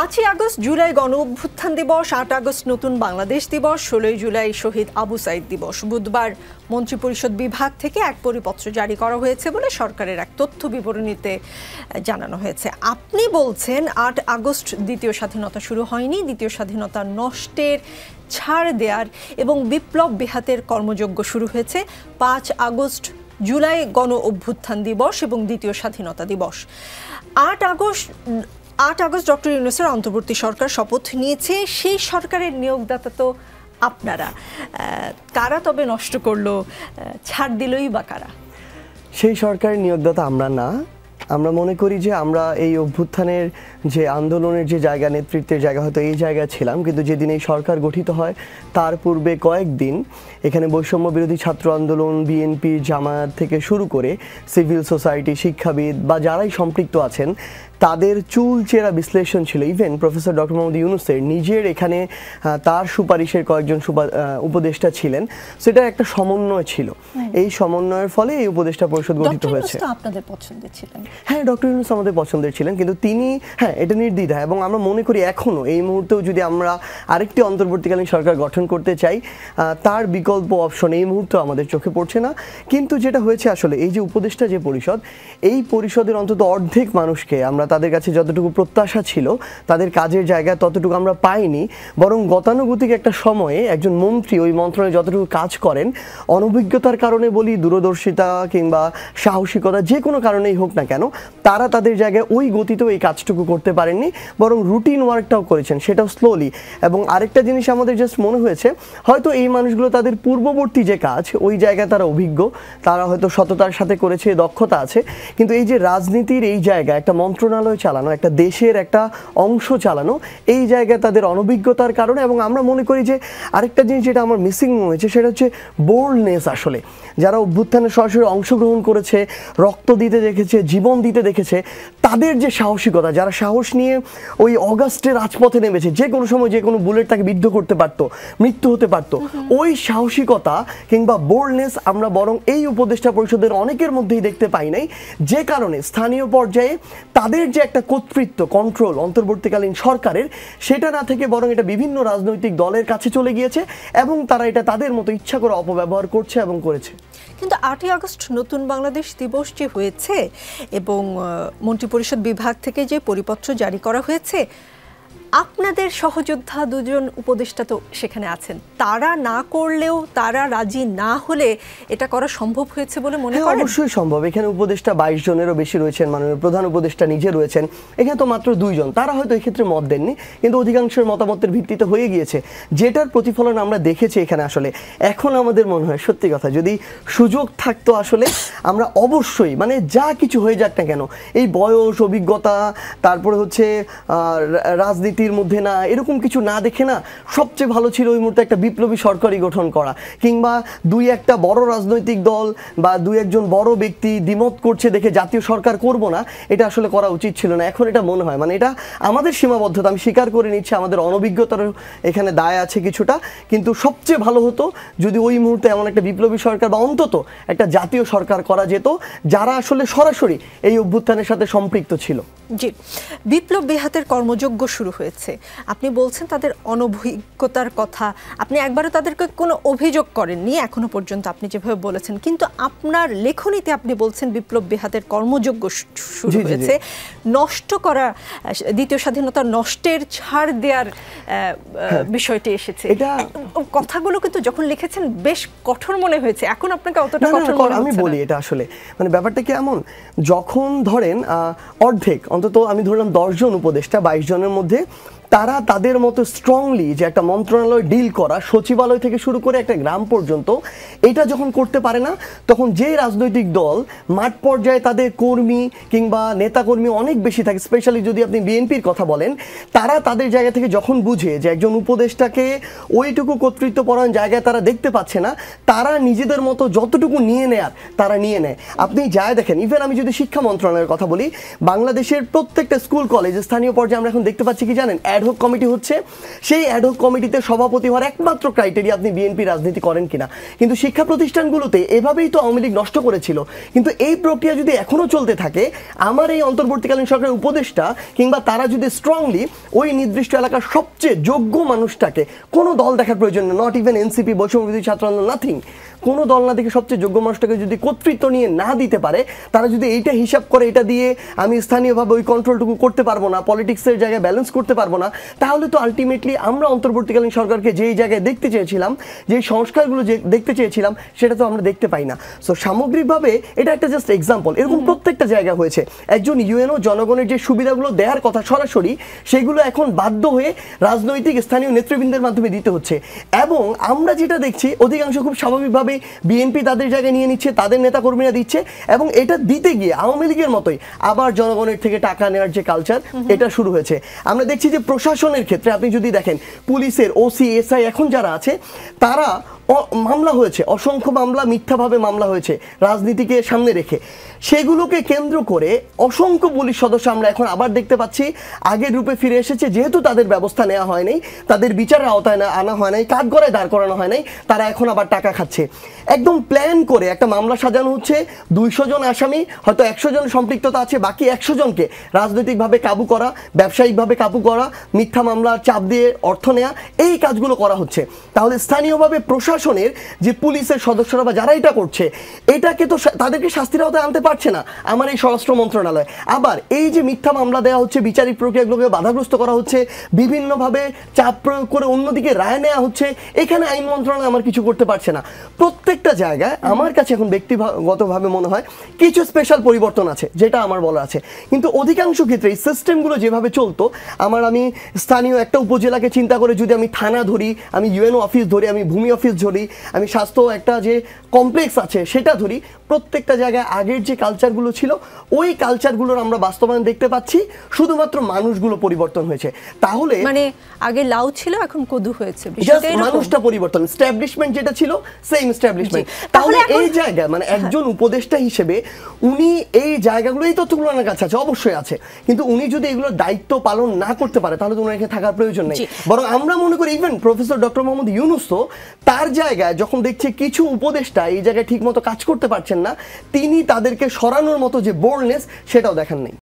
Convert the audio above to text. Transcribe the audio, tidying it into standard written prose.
5ই August July গণ অভ্যুত্থান দিবস, 8 আগস্ট নতুন বাংলাদেশ দিবস, 16 জুলাই শহীদ আবু সাইদ দিবস। বুধবার মন্ত্রিপরিষদ বিভাগ থেকে এক পরিপত্র জারি করা হয়েছে বলে সরকারের এক তথ্য বিবরণীতে জানানো হয়েছে। আপনি বলছেন 8 আগস্ট দ্বিতীয় স্বাধীনতা শুরু হয়নি, দ্বিতীয় স্বাধীনতা নষ্টের ছাড় দেওয়ার এবং বিপ্লব বেহাতের কর্মযজ্ঞ শুরু হয়েছে 5 আগস্ট জুলাই গণ অভ্যুত্থান দিবস এবং দ্বিতীয় স্বাধীনতা দিবস। 8 আগস্ট ডক্টর ইউনূসের অন্তর্বর্তী সরকার শপথ নিয়েছে। সেই সরকারের নিয়োগদাতা তো আপনারা। কারা তবে নষ্ট করলো, ছাড় দিলই বা কারা? সেই সরকারের নিয়োগদাতা আমরা না। আমরা মনে করি যে আমরা এই অভ্যুত্থানের যে আন্দোলনের যে জায়গা, নেতৃত্বের জায়গা, হয়তো এই জায়গায় ছিলাম, কিন্তু যেদিন এই সরকার গঠিত হয় তার পূর্বে কয়েকদিন এখানে বৈষম্য বিরোধী ছাত্র আন্দোলন, বিএনপি, জামায়াত থেকে শুরু করে সিভিল সোসাইটি, শিক্ষাবিদ বা যারাই সম্পৃক্ত আছেন তাদের চুলচেরা বিশ্লেষণ ছিল। ইভেন প্রফেসর ডক্টর মোহাম্মদ ইউনূসের নিজের এখানে তার সুপারিশের কয়েকজন উপদেষ্টা ছিলেন, সেটা একটা সমন্বয় ছিল। এই সমন্বয়ের ফলে এই উপদেষ্টা পরিষদ গঠিত হয়েছে। আপনাদের পছন্দের ছিলেন? হ্যাঁ, ডক্টর ইউনূস আমাদের পছন্দের ছিলেন, কিন্তু তিনি এটা নির্দ্বিধা, এবং আমরা মনে করি এখনও এই মুহূর্তেও যদি আমরা আরেকটি অন্তর্বর্তীকালীন সরকার গঠন করতে চাই, তার বিকল্প অপশন এই মুহূর্তে আমাদের চোখে পড়ছে না। কিন্তু যেটা হয়েছে আসলে, এই যে উপদেষ্টা যে পরিষদ, এই পরিষদের অন্তত অর্ধেক মানুষকে আমরা তাদের কাছে যতটুকু প্রত্যাশা ছিল তাদের কাজের জায়গায় ততটুকু আমরা পাইনি, বরং গতানুগতিক একটা সময়ে একজন মন্ত্রী ওই মন্ত্রণালয়ে যতটুকু কাজ করেন, অনভিজ্ঞতার কারণে বলি, দূরদর্শিতা কিংবা সাহসিকতা, যে কোনো কারণেই হোক না কেন, তারা তাদের জায়গায় ওই গতিতেও এই কাজটুকু করতে পারেননি, বরং রুটিন ওয়ার্কটাও করেছেন, সেটাও স্লোলি। এবং আরেকটা জিনিস আমাদের জাস্ট মনে হয়েছে, হয়তো এই মানুষগুলো তাদের পূর্ববর্তী যে কাজ, ওই জায়গায় তারা অভিজ্ঞ, তারা হয়তো সততার সাথে করেছে, দক্ষতা আছে, কিন্তু এই যে রাজনীতির এই জায়গায় একটা মন্ত্রণালয় চালানো, একটা দেশের একটা অংশ চালানো, এই জায়গায় তাদের অনভিজ্ঞতার কারণে। এবং আমরা মনে করি যে আরেকটা জিনিস যেটা আমার মিসিং হয়েছে, সেটা হচ্ছে বোল্ডনেস। আসলে যারা অভ্যুত্থানে সরাসরি অংশগ্রহণ করেছে, রক্ত দিতে দেখেছে, জীবন দিতে দেখেছে, তাদের যে সাহসিকতা, যারা সাহস নিয়ে ওই অগাস্টে রাজপথে নেমেছে, যে কোনো সময় যে কোনো বুলেট তাকে বিদ্ধ করতে পারতো, মৃত্যু হতে পারতো, ওই সাহসিকতা কিংবা বোল্ডনেস আমরা বরং এই উপদেষ্টা পরিষদের অনেকের মধ্যেই দেখতে পাই নাই, যে কারণে স্থানীয় পর্যায়ে তাদের যে একটা কর্তৃত্ব, কন্ট্রোল অন্তর্বর্তীকালীন সরকারের, সেটা না থেকে বরং এটা বিভিন্ন রাজনৈতিক দলের কাছে চলে গিয়েছে এবং তারা এটা তাদের মতো ইচ্ছা করে অপব্যবহার করছে এবং করেছে। কিন্তু 8ই আগস্ট নতুন বাংলাদেশ দিবস যে হয়েছে এবং মন্ত্রিপরিষদ বিভাগ থেকে যে পরিপত্র জারি করা হয়েছে, আপনাদের সহযোদ্ধা দুজন উপদেষ্টা তো সেখানে আছেন, তারা না করলেও, তারা রাজি না হলে এটা করা সম্ভব হয়েছে বলে মনে করেন? অবশ্যই সম্ভব। এখানে উপদেষ্টা 22 জনেরও বেশি রয়েছেন, মাননীয় প্রধান উপদেষ্টা নিজে রয়েছেন, এখানে তো মাত্র 2 জন, তারা হয়তো এক্ষেত্রে মত দেননি, কিন্তু অধিকাংশের মতামতের ভিত্তিতে হয়ে গিয়েছে, যেটার প্রতিফলন আমরা দেখেছি এখানে। আসলে এখন আমাদের মনে হয়, সত্যি কথা, যদি সুযোগ থাকতো আসলে আমরা অবশ্যই, মানে যা কিছু হয়ে যাক না কেন, এই বয়স, অভিজ্ঞতা, তারপরে হচ্ছে রাজনীতি মধ্যে না, এরকম কিছু না দেখে না, সবচেয়ে ভালো ছিল ওই মুহূর্তে একটা বিপ্লবী সরকারই গঠন করা, কিংবা 2-1টা বড় রাজনৈতিক দল বা 2-1জন বড় ব্যক্তি দ্বিমত করছে দেখে জাতীয় সরকার করব না, এটা আসলে করা উচিত ছিল না। এখন এটা মনে হয়, মানে এটা আমাদের সীমাবদ্ধতা, আমি স্বীকার করে নিচ্ছি, আমাদের অনভিজ্ঞতার এখানে দায় আছে কিছুটা, কিন্তু সবচেয়ে ভালো হতো যদি ওই মুহূর্তে এমন একটা বিপ্লবী সরকার বা অন্তত একটা জাতীয় সরকার করা যেত, যারা আসলে সরাসরি এই অভ্যুত্থানের সাথে সম্পৃক্ত ছিল। জি, বিপ্লব বেহাতের কর্মযজ্ঞ শুরু হয়েছে, আপনি বলছেন তাদের অনভিজ্ঞতার কথা, আপনি একবারও তাদেরকে কোনো অভিযোগ করেননি এখনো পর্যন্ত, আপনি যেভাবে বলেছেন, কিন্তু আপনার লেখনীতে আপনি বলছেন বিপ্লব বেহাতের কর্মযজ্ঞ শুরু হয়েছে, নষ্ট করা, দ্বিতীয় স্বাধীনতা নষ্টের ছাড় দেওয়ার বিষয়টি এসেছে। এটা কথাগুলো কিন্তু যখন লিখেছেন বেশ কঠোর মনে হয়েছে, এখন আপনাকে অতটা কঠোর মনে হচ্ছে না? আমি বলি, এটা আসলে মানে ব্যাপারটা কি এমন, যখন ধরেন অর্ধেক, অন্তত আমি ধরলাম 10 জন উপদেষ্টা 22 জনের মধ্যে, তারা তাদের মতো স্ট্রংলি যে একটা মন্ত্রণালয় ডিল করা, সচিবালয় থেকে শুরু করে একটা গ্রাম পর্যন্ত, এটা যখন করতে পারে না, তখন যে রাজনৈতিক দল মাঠ পর্যায়ে তাদের কর্মী কিংবা নেতাকর্মী অনেক বেশি থাকে, স্পেশালি যদি আপনি বিএনপির কথা বলেন, তারা তাদের জায়গা থেকে যখন বুঝে যে একজন উপদেষ্টাকে ওইটুকু কর্তৃত্বপরায়ণ জায়গায় তারা দেখতে পাচ্ছে না, তারা নিজেদের মতো যতটুকু নিয়ে নেয়ার তারা নিয়ে নেয়। আপনি যায় দেখেন, ইভেন আমি যদি শিক্ষা মন্ত্রণালয়ের কথা বলি, বাংলাদেশের প্রত্যেকটা স্কুল কলেজ স্থানীয় পর্যায়ে আমরা এখন দেখতে পাচ্ছি কি জানেন, অ্যাডহক কমিটি হচ্ছে, সেই অ্যাডহক কমিটিতে সভাপতি হওয়ার একমাত্র ক্রাইটেরিয়া আপনি বিএনপি রাজনীতি করেন কিনা। কিন্তু শিক্ষা প্রতিষ্ঠানগুলোতে এভাবেই তো আওয়ামী লীগ নষ্ট করেছিল। কিন্তু এই প্রক্রিয়া যদি এখনো চলতে থাকে, আমার এই অন্তর্বর্তীকালীন সরকারের উপদেষ্টা কিংবা তারা যদি স্ট্রংলি ওই নির্দিষ্ট এলাকার সবচেয়ে যোগ্য মানুষটাকে, কোনো দল দেখার প্রয়োজন নেই, নট ইভেন এনসিপি, বৈষম্যবিরোধী ছাত্র আন্দোলন, নাথিং, কোনো দল না দেখে সবচেয়ে যোগ্য মানুষটাকে যদি কর্তৃত্ব নিয়ে না দিতে পারে, তারা যদি এইটা হিসাব করে এটা দিয়ে আমি স্থানীয়ভাবে ওই কন্ট্রোলটুকু করতে পারবো না, পলিটিক্সের জায়গায় ব্যালেন্স করতে পারবো না, তাহলে তো আলটিমেটলি আমরা অন্তর্বর্তীকালীন সরকারকে যেই জায়গায় দেখতে চেয়েছিলাম, যেই সংস্কারগুলো দেখতে চেয়েছিলাম, সেটা তো আমরা দেখতে পাই না। সো সামগ্রিকভাবে এটা একটা জাস্ট এক্সাম্পল, এরকম প্রত্যেকটা জায়গা হয়েছে। একজন ইউএনও জনগণের যে সুবিধাগুলো দেওয়ার কথা সরাসরি, সেগুলো এখন বাধ্য হয়ে রাজনৈতিক স্থানীয় নেতৃবৃন্দের মাধ্যমে দিতে হচ্ছে। এবং আমরা যেটা দেখছি, অধিকাংশ খুব স্বাভাবিকভাবে বিএনপি তাদের জায়গায় নিয়ে নিচ্ছে, তাদের নেতা কর্মীরা দিচ্ছে, এবং এটা দিতে গিয়ে আওয়ামী লীগের মতোই আবার জনগণের থেকে টাকা নেওয়ার যে কালচার, এটা শুরু হয়েছে। আমরা দেখছি যে প্রশাসনের ক্ষেত্রে আপনি যদি দেখেন, পুলিশের ওসি এসআই এখন যারা আছে, তারা মামলা হয়েছে, অসংখ্য মামলা, মিথ্যাভাবে মামলা হয়েছে রাজনীতিকে সামনে রেখে। সেগুলোকে কেন্দ্র করে অসংখ্য পুলিশ সদস্য আমরা এখন আবার দেখতে পাচ্ছি আগের রূপে ফিরে এসেছে। যেহেতু তাদের ব্যবস্থা নেওয়া হয়নি, তাদের বিচারের আওতায় আনা হয় নাই, কাঠগড়ায় দাঁড় করানো হয় নাই, তারা এখন আবার টাকা খাচ্ছে। একদম প্ল্যান করে একটা মামলা সাজানো হচ্ছে, 200 জন আসামি, হয়তো 100 জন সম্পৃক্ততা আছে, বাকি 100 জনকে রাজনৈতিকভাবে কাবু করা, ব্যবসায়িকভাবে কাবু করা, মিথ্যা মামলা চাপ দিয়ে অর্থ নেওয়া, এই কাজগুলো করা হচ্ছে। তাহলে স্থানীয়ভাবে প্রশাসনের যে পুলিশের সদস্যরা বা যারা এটা করছে, এটাকে তো তাদেরকে শাস্তির আওতায় আনতে পারছে না আমার এই স্বরাষ্ট্র মন্ত্রণালয়। আবার এই যে মিথ্যা মামলা দেওয়া হচ্ছে, বিচারিক প্রক্রিয়াগুলোকে বাধাগ্রস্ত করা হচ্ছে, বিভিন্নভাবে চাপ প্রয়োগ করে অন্যদিকে রায় নেওয়া হচ্ছে, এখানে আইন মন্ত্রণালয় আমার কিছু করতে পারছে না। প্রত্যেকটা জায়গায় আমার কাছে এখন ব্যক্তিগতভাবে মনে হয় কিছু স্পেশাল পরিবর্তন আছে, যেটা আমার বলা আছে। কিন্তু অধিকাংশ ক্ষেত্রে এই সিস্টেমগুলো যেভাবে চলতো, আমি স্থানীয় একটা উপজেলাকে চিন্তা করে যদি আমি থানা ধরি, আমি ইউএনও অফিস ধরি, আমি ভূমি অফিস ধরি, আমি স্বাস্থ্য একটা যে কমপ্লেক্স আছে সেটা ধরি, প্রত্যেকটা জায়গায় আগের যে কালচারগুলো ছিল, ওই কালচারগুলোর আমরা বাস্তবায়ন দেখতে পাচ্ছি, শুধুমাত্র মানুষগুলো পরিবর্তন হয়েছে। তাহলে মানে আগে লাউ ছিল, এখন কদু হয়েছে, মানুষটা পরিবর্তন, এস্টাবলিশমেন্ট যেটা ছিল সেম এস্টাবলিশমেন্ট। তাহলে এই জায়গায় মানে একজন উপদেষ্টা হিসেবে উনি এই জায়গাগুলো, এই তথ্যগুলো ওনার কাছে আছে, অবশ্যই আছে, কিন্তু উনি যদি এগুলোর দায়িত্ব পালন না করতে পারে, তাহলে তো ওনার এখানে থাকার প্রয়োজন নেই। বরং আমরা মনে করি even professor doctor Mohammad Yunus তো তার জায়গায় যখন দেখছে কিছু উপদেষ্টা এই জায়গায় ঠিক মতো কাজ করতে পারছেন না, তিনি তাদেরকে সরানোর মতো যে বোল্ডনেস, সেটাও দেখান নাই।